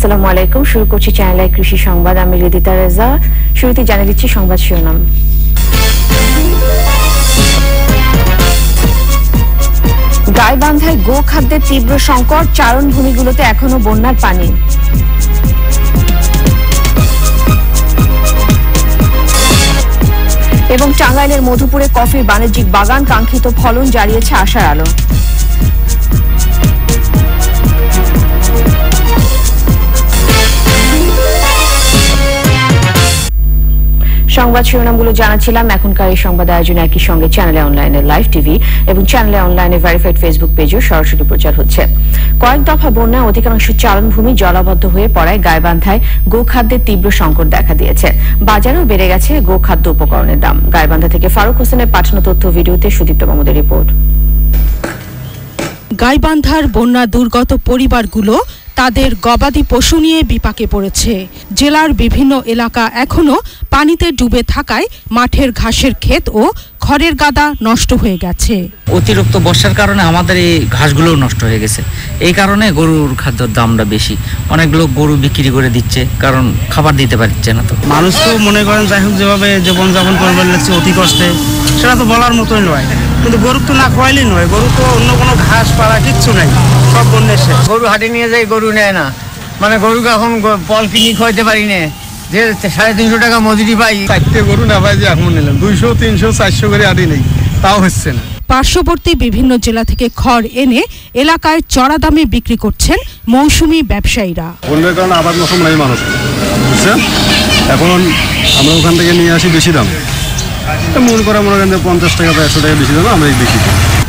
আসসালামু আলাইকুম। শুরু করছি চ্যানেল আই কৃষি সংবাদ। আমি রিদিতা রেজা। শুরুতে জানিয়ে দিচ্ছি সংবাদ শিরোনাম। গাইবান্ধায় গো খাদ্যের তীব্র সংকট, চারণভূমিগুলোতে এখনো বন্যার পানি। এবং টাঙ্গাইলের মধুপুরে কফির বাণিজ্যিক বাগান, কাঙ্ক্ষিত ফলন জারিয়েছে আশার আলো। সংবাদ শিরোনামগুলো জানাচ্ছিলাম। এখনকার এই সংবাদ আয়োজনে একই সঙ্গে চ্যানেলে অনলাইনে লাইভ টিভি এবং চ্যানেলে অনলাইনে ভেরিফাইড ফেসবুক পেজেও সরাসরি প্রচার হচ্ছে। কয়েক দফা বন্যায় অধিকাংশ চারণভূমি জলাবদ্ধ হয়ে পড়ায় গাইবান্ধায় গোখাদ্যের তীব্র সংকট দেখা দিয়েছে। বাজারেও বেড়ে গেছে গোখাদ্য উপকরণের দাম। গাইবান্ধা থেকে ফারুক হোসেনের পাঠানো তথ্য ভিডিওতে সুদীপ্ত মাহমুদের রিপোর্ট। গাইবান্ধার বন্যা দুর্গত পরিবারগুলো তাদের গবাদি পশু নিয়ে বিপাকে পড়েছে। জেলার বিভিন্ন এলাকা এখনো পানিতে ডুবে থাকায় মাঠের ঘাসের ক্ষেত ও খড়ের গাদা নষ্ট হয়ে গেছে। অতিরিক্ত বর্ষার কারণে আমাদের এই ঘাসগুলোও নষ্ট হয়ে গেছে। এই কারণে গরুর খাদ্যের দামটা বেশি। অনেক লোক গরু বিক্রি করে দিচ্ছে, কারণ খাবার দিতে পারছে না। তো মানুষ তো মনে করেন যাই হোক যেভাবে জীবনযাপন করবার লাগছে অতি কষ্টে, সেটা তো বলার মতোই নয়। কিন্তু গরু তো না খাওয়াইলেই নয়। গরু তো অন্য কোনো ঘাস পাড়া কিচ্ছু নেই, সব বন্যে শেষ। গরু হাটে নিয়ে যাই, গরু নেয় না। মানে গরুকে এখন পল কিনি খাওয়াইতে পারি না, যে 350 টাকা মজুরি পাই। 4টে গরু না ভাই যে এখন নিলাম 200, 300, 400 করে আদি নেই, তাও হচ্ছে না। পার্শ্ববর্তী বিভিন্ন জেলা থেকে খড় এনে এলাকায় চড়া দামে বিক্রি করছেন মৌসুমী ব্যবসায়ীরা। বন্যার কারণে আবার মৌসুম নাই মানুষ, বুঝছেন? এখন আমরা ওখান থেকে নিয়ে আসি বেশি দাম। মনে করেন 50 টাকা বা 100 টাকা বেশি দাম আমরা বেশি।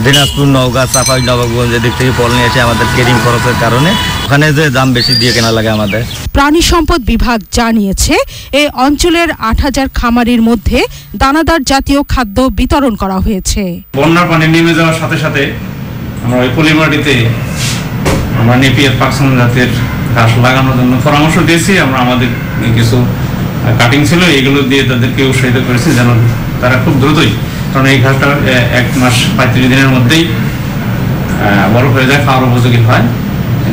দিনাজপুর, নওগাঁ, চাপাই নবাবগঞ্জ এদিক থেকে ফল নিয়ে এসে আমাদের কেরিং খরচের কারণে ওখানে যে দাম বেশি দিয়ে কেনা লাগে আমাদের। প্রাণী সম্পদ বিভাগ জানিয়েছে এই অঞ্চলের 8000 খামারির মধ্যে দানাদার জাতীয় খাদ্য বিতরণ করা হয়েছে। বন্যার পানি নেমে যাওয়ার সাথে সাথে আমরা ওই পলিমাটিতে আমরা নেপিয়ার পাকসন জাতের ঘাস লাগানোর জন্য পরামর্শ দিয়েছি। আমরা আমাদের কিছু কাটিং ছিল, এগুলো দিয়ে তাদেরকে উৎসাহিত করেছি যেন তারা খুব দ্রুতই, কারণ এই ঘাসটা 1 মাস 35 দিনের মধ্যেই বড় হয়ে যায়, খাওয়ার উপযোগী হয়।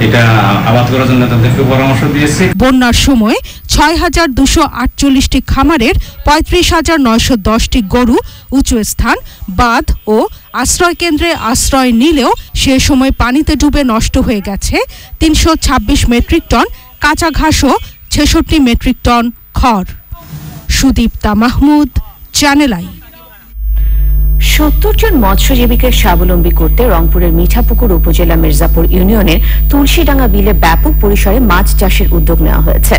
এটা আবাদ করার জন্য তাদেরকে পরামর্শ দিয়েছি। বন্যার সময় 6248টি খামারের 35,910টি গরু উঁচু স্থান, বাঁধ ও আশ্রয় কেন্দ্রে আশ্রয় নিলেও সে সময় পানিতে ডুবে নষ্ট হয়ে গেছে 326 মেট্রিক টন কাঁচা ঘাস ও 66 মেট্রিক টন খড়। Sudipta Mahmud, channel I. 70 জন মৎস্যজীবীকে স্বাবলম্বী করতে রংপুরের মিঠাপুকুর উপজেলা মির্জাপুর ইউনিয়নের তুলসীডাঙ্গা বিলে ব্যাপক পরিসরে মাছ চাষের উদ্যোগ নেওয়া হয়েছে।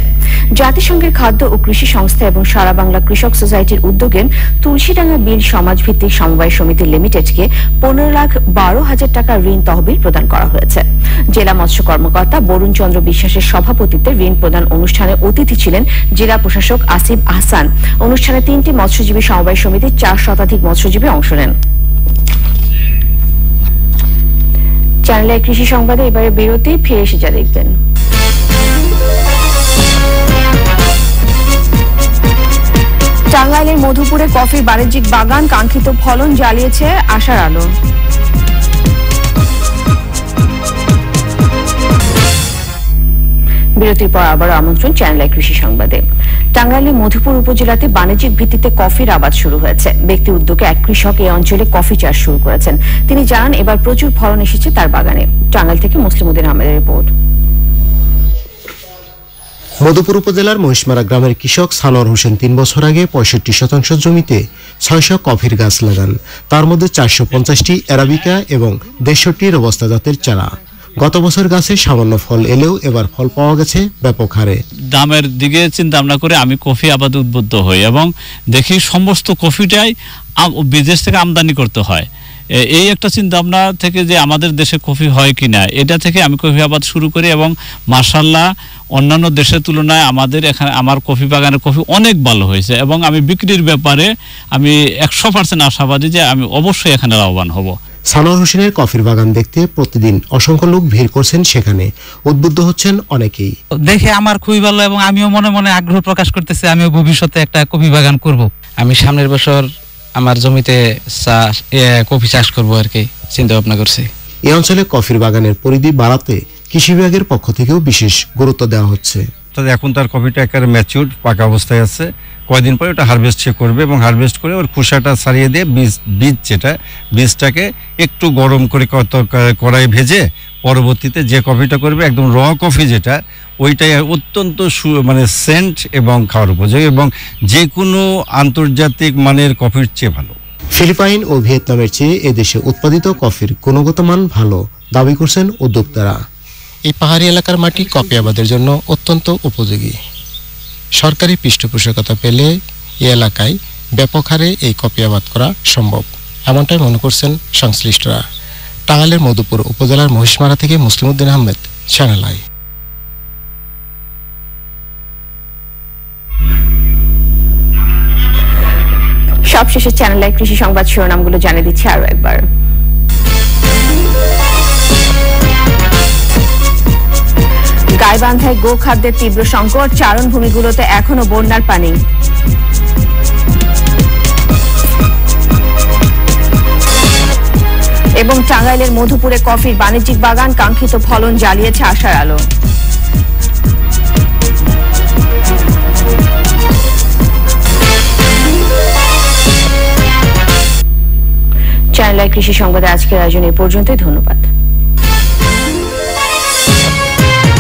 জাতিসংঘের খাদ্য ও কৃষি সংস্থা এবং সারা বাংলা কৃষক সোসাইটির উদ্যোগে তুলসীডাঙ্গা বিল সমাজভিত্তিক সমবায় সমিতি লিমিটেডকে 15,12,000 টাকা ঋণ তহবিল প্রদান করা হয়েছে। জেলা মৎস্য কর্মকর্তা বরুণ চন্দ্র বিশ্বাসের সভাপতিত্বে ঋণ প্রদান অনুষ্ঠানে অতিথি ছিলেন জেলা প্রশাসক আসিফ আহসান। অনুষ্ঠানে 3টি মৎস্যজীবী সমবায় সমিতির 4 শতাধিক মৎস্যজীবী অংশ নেন। চ্যানেলের কৃষি সংবাদে এবারে বিরতি, ফিরে এসে যা দেখবেন। টাঙ্গাইলের মধুপুরে কফির বাণিজ্যিক বাগান, কাঙ্ক্ষিত ফলন জ্বালিয়েছে আশার আলো। বিরতির পর আবার আমন্ত্রণ চ্যানেলের কৃষি সংবাদে। টাঙ্গাইলের মধুপুর উপজেলাতে বাণিজ্যিক ভিত্তিতে কফির আবাদ শুরু হয়েছে। ব্যক্তি উদ্যোগে এক কৃষক এই অঞ্চলে কফি চাষ শুরু করেছেন। তিনি জানান এবার প্রচুর ফলন এসেছে তার বাগানে। টাঙ্গাইল থেকে মুসলিম উদ্দিন আহমেদের রিপোর্ট। মধুপুর উপজেলার মহিষমারা গ্রামের কৃষক সানোয়ার হোসেন 3 বছর আগে 65% জমিতে 600 কফির গাছ লাগান। তার মধ্যে 450টি অ্যারাবিকা এবং 150টি রোবাস্তা জাতের চারা। গত বছর গাছে সামান্য ফল এলেও এবার ফল পাওয়া গেছে ব্যাপক হারে। দামের দিকে চিন্তা ভাবনা করে আমি কফি আবাদে উদ্বুদ্ধ হই এবং দেখি সমস্ত কফিটাই বিদেশ থেকে আমদানি করতে হয়। এই একটা চিন্তা ভাবনা থেকে যে আমাদের দেশে কফি হয় কিনা, এটা থেকে আমি কফি আবাদ শুরু করি এবং মাশাআল্লাহ অন্যান্য দেশের তুলনায় আমাদের এখানে আমার কফি বাগানের কফি অনেক ভালো হয়েছে এবং আমি বিক্রির ব্যাপারে আমি 100% আশাবাদী যে আমি অবশ্যই এখানে লাভবান হব। সানোয়ার হোসেনের কফির বাগান দেখতে প্রতিদিন অসংখ্য লোক ভিড় করছেন সেখানে। উদ্বুদ্ধ হচ্ছেন অনেকেই। দেখে আমার খুবই ভালো এবং আমিও মনে মনে আগ্রহ প্রকাশ করতেছি আমিও ভবিষ্যতে একটা কফি বাগান করব। আমি সামনের বছর আমার জমিতে কফি চাষ করব আর কি চিন্তা ভাবনা করছি। এই অঞ্চলে কফির বাগানের পরিধি বাড়াতে কৃষি বিভাগের পক্ষ থেকেও বিশেষ গুরুত্ব দেওয়া হচ্ছে। এখন তার কফিটা একেবারে ম্যাচিউর পাকা অবস্থায় আছে, কয়েকদিন পরে ওটা হারভেস্ট সে করবে এবং হারভেস্ট করে ওর খোসাটা ছাড়িয়ে দিয়ে বীজটাকে একটু গরম করে কড়াই ভেজে পরবর্তীতে যে কফিটা করবে একদম র কফি যেটা ওইটাই অত্যন্ত মানে সেন্ট এবং খাওয়ার উপযোগী এবং যে কোনো আন্তর্জাতিক মানের কফির চেয়ে ভালো। ফিলিপাইন ও ভিয়েতনামের চেয়ে এদেশে উৎপাদিত কফির গুণগত মান ভালো দাবি করছেন উদ্যোক্তারা। এই পাহাড়ি এলাকার মাটি কফি আবাদের জন্য অত্যন্ত উপযোগী। সরকারি পৃষ্ঠপোষকতা পেলে এই এলাকায় ব্যাপক হারে এই কফি আবাদ করা সম্ভব, এমনটাই মনে করছেন সংশ্লিষ্টরা। টাঙ্গাইলের মধুপুর উপজেলার মহিষমারা থেকে মুসলিম উদ্দিন আহমেদ, চ্যানেল আই। সবশেষে চ্যানেল আই কৃষি সংবাদ শিরোনামগুলো জানিয়ে দিচ্ছি আরো একবার। গাইবান্ধায় গো খাদ্যের তীব্র সংকট, চারণভূমিগুলোতে এখনো বন্যার পানি। এবং টাঙ্গাইলের মধুপুরে কফির বাণিজ্যিক বাগান, কাঙ্ক্ষিত ফলন জ্বালিয়েছে আশার আলো। চ্যানেল আই কৃষি সংবাদে আজকের আয়োজন এই পর্যন্তই। ধন্যবাদ।